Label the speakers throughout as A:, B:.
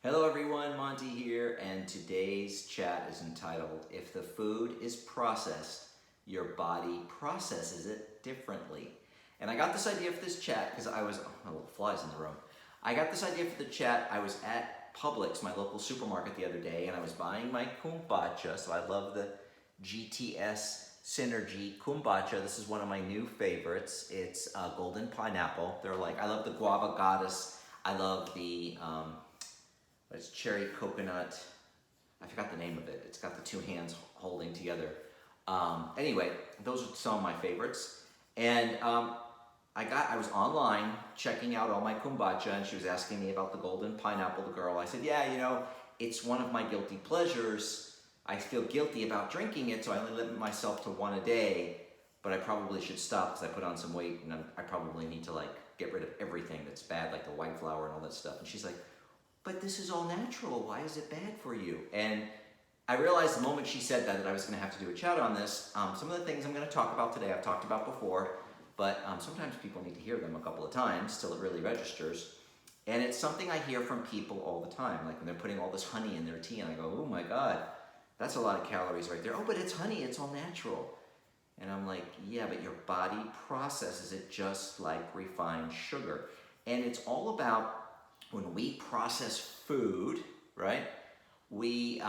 A: Hello everyone, Monty here, and today's chat is entitled, If the Food is Processed, Your Body Processes It Differently. And I got this idea for this chat because little flies in the room. I got this idea for the chat. I was at Publix, my local supermarket, the other day, and I was buying my kombucha. So I love the GTS Synergy kombucha. This is one of my new favorites. It's golden pineapple. I love the guava goddess. I love the it's cherry coconut. I forgot the name of it. It's got the two hands holding together. Anyway, those are some of my favorites. And I was online checking out all my kombucha, and she was asking me about the golden pineapple, the girl. I said, yeah, it's one of my guilty pleasures. I feel guilty about drinking it, so I only limit myself to one a day, but I probably should stop because I put on some weight, and I probably need to get rid of everything that's bad, like the white flour and all that stuff. And she's like, but this is all natural. Why is it bad for you? And I realized the moment she said that I was going to have to do a chat on this. Some of the things I'm going to talk about today, I've talked about before, but sometimes people need to hear them a couple of times till it really registers. And it's something I hear from people all the time, like when they're putting all this honey in their tea, and I go, oh my God, that's a lot of calories right there. Oh, but it's honey, it's all natural. And I'm like, yeah, but your body processes it just like refined sugar. And it's all about when we process food, right? When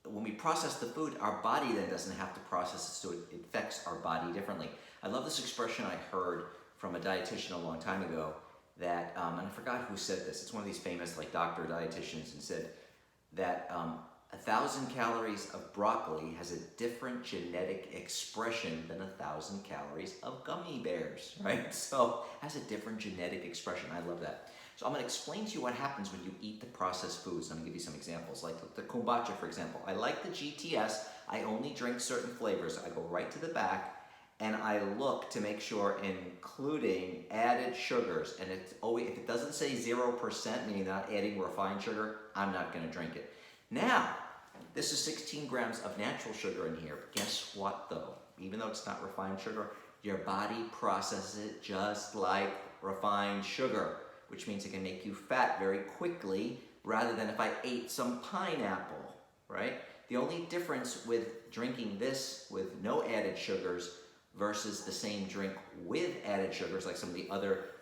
A: we process the food, our body then doesn't have to process it, so it affects our body differently. I love this expression I heard from a dietitian a long time ago that, and I forgot who said this. It's one of these famous doctor dietitians, and said that 1,000 calories of broccoli has a different genetic expression than 1,000 calories of gummy bears, right? So it has a different genetic expression. I love that. So I'm going to explain to you what happens when you eat the processed foods. I'm going to give you some examples, like the kombucha, for example. I like the GTS. I only drink certain flavors. I go right to the back, and I look to make sure, including added sugars. And it's always, if it doesn't say 0%, meaning not adding refined sugar, I'm not going to drink it. Now, this is 16 grams of natural sugar in here. But guess what, though? Even though it's not refined sugar, your body processes it just like refined sugar, which means it can make you fat very quickly rather than if I ate some pineapple, right? The only difference with drinking this with no added sugars versus the same drink with added sugars, like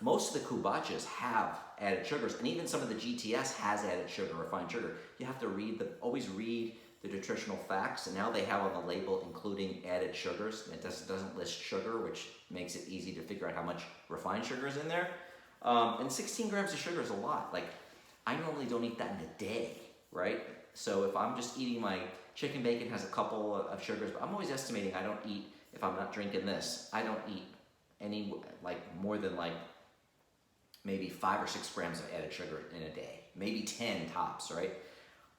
A: most of the kombuchas have added sugars, and even some of the GTS has added sugar, refined sugar. You have to always read the nutritional facts, and now they have on the label including added sugars. It doesn't list sugar, which makes it easy to figure out how much refined sugar is in there. And 16 grams of sugar is a lot. I normally don't eat that in a day, right? So if I'm just eating my chicken bacon has a couple of sugars, but I'm always estimating I don't eat, if I'm not drinking this, I don't eat any, more than maybe 5 or 6 grams of added sugar in a day. Maybe 10 tops, right?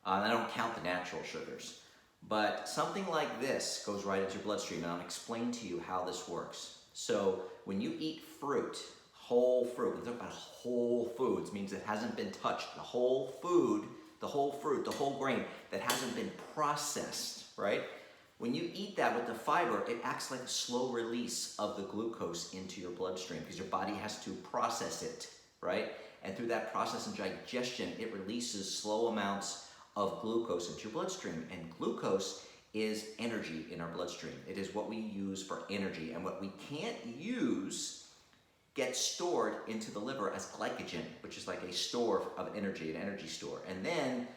A: I don't count the natural sugars. But something like this goes right into your bloodstream, and I'll explain to you how this works. So when you eat fruit, whole fruit, we're talking about whole foods, means it hasn't been touched. The whole food, the whole fruit, the whole grain that hasn't been processed, right? When you eat that with the fiber, it acts like a slow release of the glucose into your bloodstream because your body has to process it, right? And through that process and digestion, it releases slow amounts of glucose into your bloodstream. And glucose is energy in our bloodstream. It is what we use for energy. And what we can't use gets stored into the liver as glycogen, which is like a store of energy, an energy store. And then,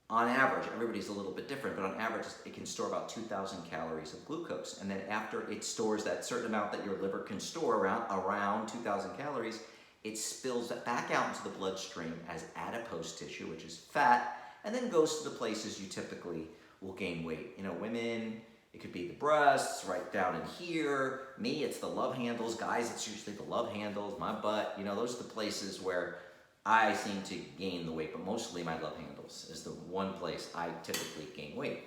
A: on average, everybody's a little bit different, but on average, it can store about 2,000 calories of glucose. And then after it stores that certain amount that your liver can store, around 2,000 calories, it spills that back out into the bloodstream as adipose tissue, which is fat, and then goes to the places you typically will gain weight. Women, it could be the breasts, right down in here. Me, it's the love handles. Guys, it's usually the love handles, my butt. Those are the places where I seem to gain the weight, but mostly my love handles is the one place I typically gain weight.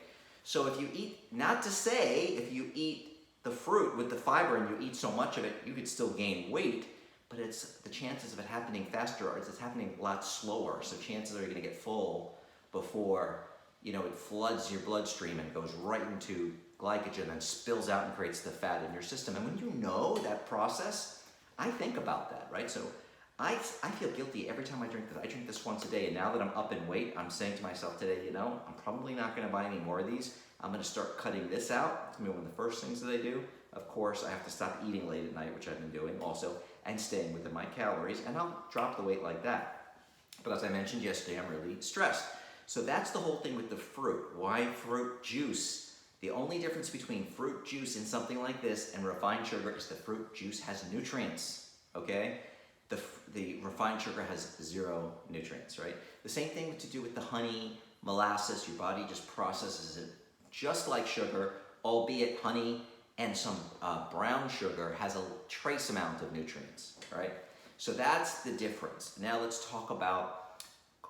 A: So if you eat, not to say if you eat the fruit with the fiber and you eat so much of it, you could still gain weight, but it's the chances of it happening faster, or it's happening a lot slower. So chances are you're gonna get full before, it floods your bloodstream and goes right into glycogen and spills out and creates the fat in your system. And when you know that process, I think about that, right? So I feel guilty every time I drink this. I drink this once a day, and now that I'm up in weight, I'm saying to myself today, you know, I'm probably not going to buy any more of these. I'm going to start cutting this out. It's going to be one of the first things that I do. Of course, I have to stop eating late at night, which I've been doing also, and staying within my calories, and I'll drop the weight like that. But as I mentioned yesterday, I'm really stressed. So that's the whole thing with the fruit. Why fruit juice? The only difference between fruit juice and something like this and refined sugar is the fruit juice has nutrients, okay? The refined sugar has 0 nutrients, right? The same thing to do with the honey, molasses. Your body just processes it just like sugar, albeit honey and some brown sugar has a trace amount of nutrients, right? So that's the difference. Now let's talk about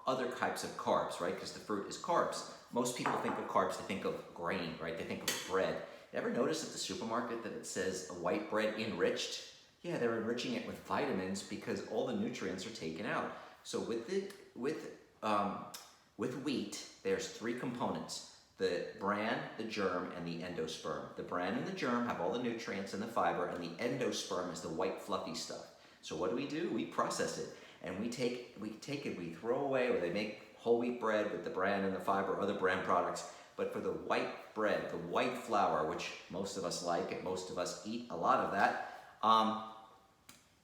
A: other types of carbs, right? Because the fruit is carbs. Most people think of carbs, they think of grain, right? They think of bread. Ever notice at the supermarket that it says white bread enriched? Yeah, they're enriching it with vitamins because all the nutrients are taken out. So with wheat, there's 3 components: the bran, the germ, and the endosperm. The bran and the germ have all the nutrients and the fiber, and the endosperm is the white fluffy stuff. So what do? We process it, and we take it, we throw away, or they make whole wheat bread with the bran and the fiber, other bran products. But for the white bread, the white flour, which most of us like, and most of us eat a lot of that,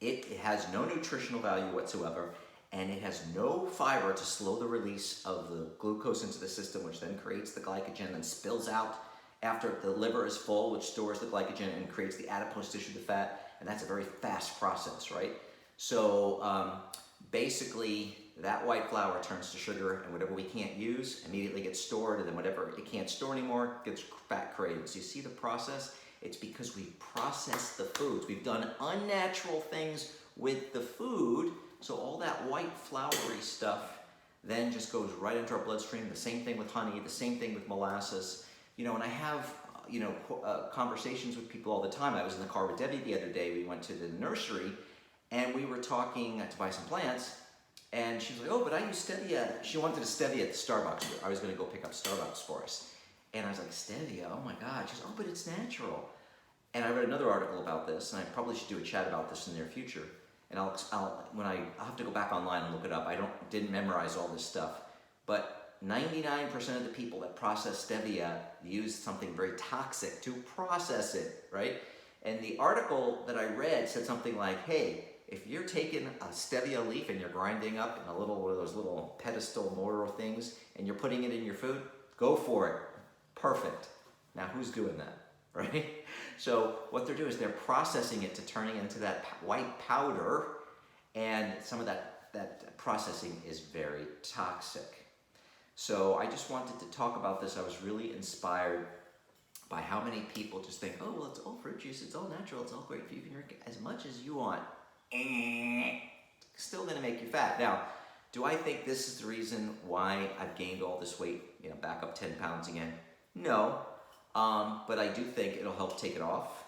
A: it has no nutritional value whatsoever, and it has no fiber to slow the release of the glucose into the system, which then creates the glycogen and spills out after the liver is full, which stores the glycogen and creates the adipose tissue, the fat, and that's a very fast process, right? So basically, that white flour turns to sugar, and whatever we can't use immediately gets stored, and then whatever it can't store anymore gets fat created. So you see the process? It's because we process the foods. We've done unnatural things with the food, so all that white floury stuff then just goes right into our bloodstream. The same thing with honey, the same thing with molasses. You know, and I have, conversations with people all the time. I was in the car with Debbie the other day. We went to the nursery, and we were talking to buy some plants, and she was like, oh, but I use stevia. She wanted a stevia at the Starbucks. I was going to go pick up Starbucks for us. And I was like, stevia, oh my God. She's, oh, but it's natural. And I read another article about this, and I probably should do a chat about this in the near future. And I'll have to go back online and look it up. I didn't memorize all this stuff. But 99% of the people that process stevia use something very toxic to process it, right? And the article that I read said something like, hey, if you're taking a stevia leaf and you're grinding up in one of those little pedestal mortar things, and you're putting it in your food, go for it. Perfect. Now, who's doing that, right? So what they're doing is they're processing it to turning into that white powder, and some of that processing is very toxic. So I just wanted to talk about this. I was really inspired by how many people just think, oh, well, it's all fruit juice, it's all natural, it's all great for you, you can drink as much as you want. Still gonna make you fat. Now, do I think this is the reason why I've gained all this weight, back up 10 pounds again? No, but I do think it'll help take it off.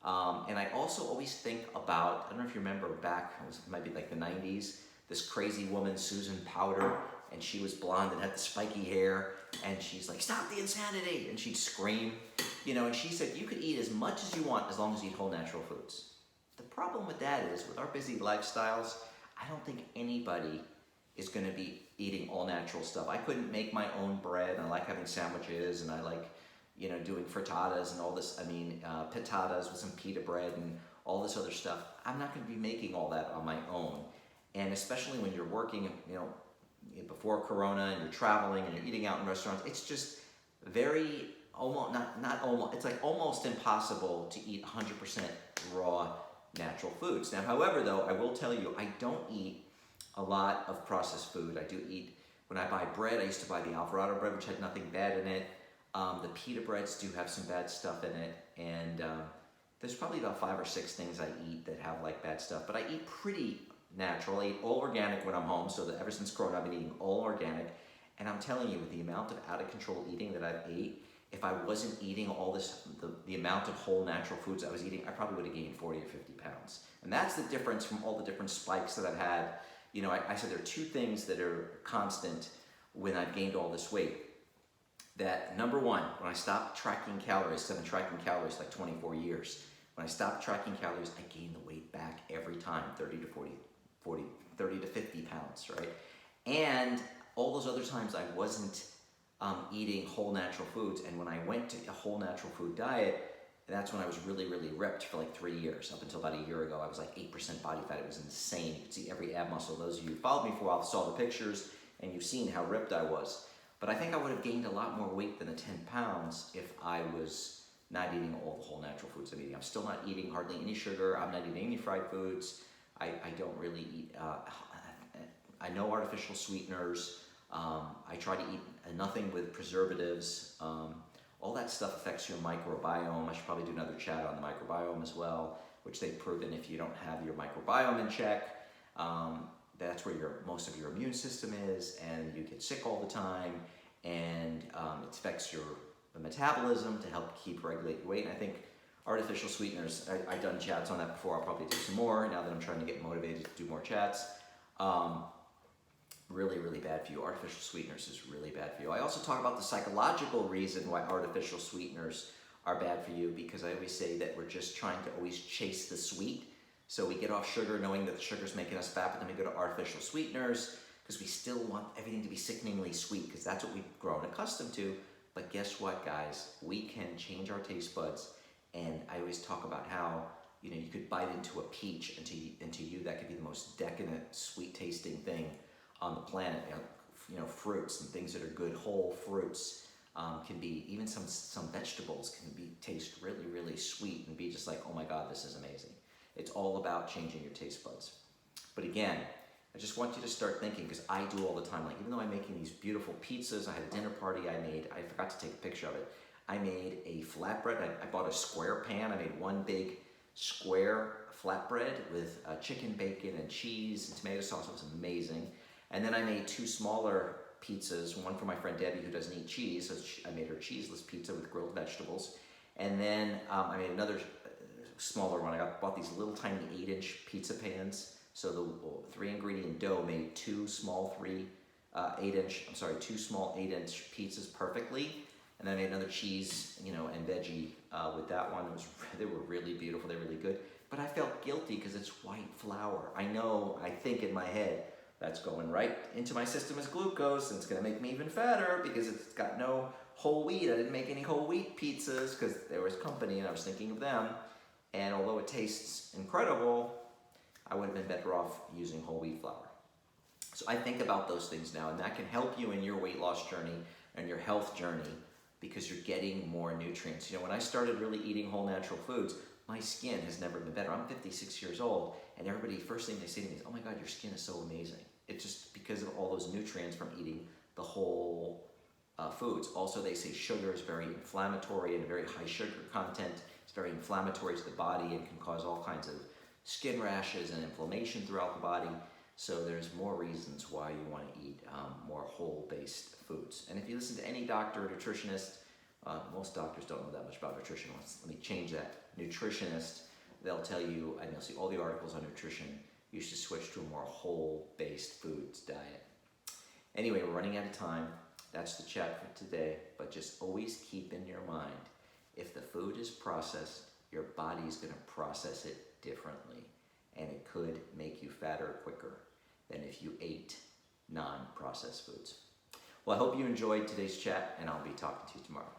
A: And I also always think about, I don't know if you remember back, it might be like the 90s, this crazy woman, Susan Powder, and she was blonde and had the spiky hair, and she's like, stop the insanity, and she'd scream, and she said, you could eat as much as you want as long as you eat whole natural foods. The problem with that is, with our busy lifestyles, I don't think anybody is going to be eating all natural stuff. I couldn't make my own bread, and I like having sandwiches, and I like, doing frittatas and all this, pitatas with some pita bread and all this other stuff. I'm not going to be making all that on my own. And especially when you're working, before Corona, and you're traveling and you're eating out in restaurants, it's just very, it's like almost impossible to eat 100% raw natural foods. Now, however, though, I will tell you, I don't eat a lot of processed food. I do eat, when I buy bread, I used to buy the Alvarado bread, which had nothing bad in it. The pita breads do have some bad stuff in it, and there's probably about 5 or 6 things I eat that have like bad stuff, but I eat pretty natural. I eat all organic when I'm home, so that ever since Corona, I've been eating all organic, and I'm telling you, with the amount of out-of-control eating that I've ate, if I wasn't eating all this, the amount of whole natural foods I was eating, I probably would have gained 40 or 50 pounds. And that's the difference from all the different spikes that I've had. I said there are 2 things that are constant when I've gained all this weight. That, number one, when I stopped tracking calories, I've been tracking calories like 24 years. When I stopped tracking calories, I gained the weight back every time, 30 to 40 40, 30 to 50 pounds, right? And all those other times I wasn't eating whole natural foods. And when I went to a whole natural food diet, that's when I was really, really ripped for like 3 years. Up until about a year ago, I was like 8% body fat. It was insane. You could see every ab muscle. Those of you who followed me for a while saw the pictures, and you've seen how ripped I was. But I think I would have gained a lot more weight than the 10 pounds if I was not eating all the whole natural foods I'm eating. I'm still not eating hardly any sugar. I'm not eating any fried foods. I don't really eat, I know artificial sweeteners. I try to eat nothing with preservatives. All that stuff affects your microbiome. I should probably do another chat on the microbiome as well, which they've proven if you don't have your microbiome in check, that's where most of your immune system is, and you get sick all the time, and it affects your metabolism to help regulate your weight. And I think artificial sweeteners, I've done chats on that before. I'll probably do some more now that I'm trying to get motivated to do more chats. Really, really bad for you. Artificial sweeteners is really bad for you. I also talk about the psychological reason why artificial sweeteners are bad for you, because I always say that we're just trying to always chase the sweet. So we get off sugar knowing that the sugar's making us fat, but then we go to artificial sweeteners because we still want everything to be sickeningly sweet, because that's what we've grown accustomed to. But guess what, guys? We can change our taste buds. And I always talk about how, you could bite into a peach, and to you that could be the most decadent, sweet tasting thing on the planet. Fruits and things that are good, whole fruits, can be, even some vegetables can taste really, really sweet and be just like, oh my God, this is amazing. It's all about changing your taste buds. But again, I just want you to start thinking, because I do all the time, like even though I'm making these beautiful pizzas, I had a dinner party I forgot to take a picture of it. I made a flatbread. I bought a square pan. I made one big square flatbread with chicken, bacon, and cheese and tomato sauce. It was amazing. And then I made 2 smaller pizzas, one for my friend Debbie, who doesn't eat cheese, so I made her cheeseless pizza with grilled vegetables. And then I made another smaller one. I bought these little tiny 8-inch pizza pans. So the 3-ingredient dough made 2 small 8-inch pizzas perfectly. And then I made another cheese, and veggie with that one. They were really beautiful. They're really good. But I felt guilty because it's white flour. I think in my head, that's going right into my system as glucose, and it's going to make me even fatter because it's got no whole wheat. I didn't make any whole wheat pizzas because there was company and I was thinking of them. And although it tastes incredible, I would have been better off using whole wheat flour. So I think about those things now, and that can help you in your weight loss journey and your health journey, because you're getting more nutrients. When I started really eating whole natural foods, my skin has never been better. I'm 56 years old, and first thing they say to me is, oh my God, your skin is so amazing. It's just because of all those nutrients from eating the whole foods. Also, they say sugar is very inflammatory, and very high sugar content. It's very inflammatory to the body and can cause all kinds of skin rashes and inflammation throughout the body. So there's more reasons why you want to eat more whole-based foods. And if you listen to any doctor or nutritionist, most doctors don't know that much about nutrition. Let me change that. Nutritionist, they'll tell you, and you'll see all the articles on nutrition, you should switch to a more whole-based foods diet. Anyway, we're running out of time. That's the chat for today. But just always keep in your mind, if the food is processed, your body's going to process it differently. And it could make you fatter quicker than if you ate non-processed foods. Well, I hope you enjoyed today's chat, and I'll be talking to you tomorrow.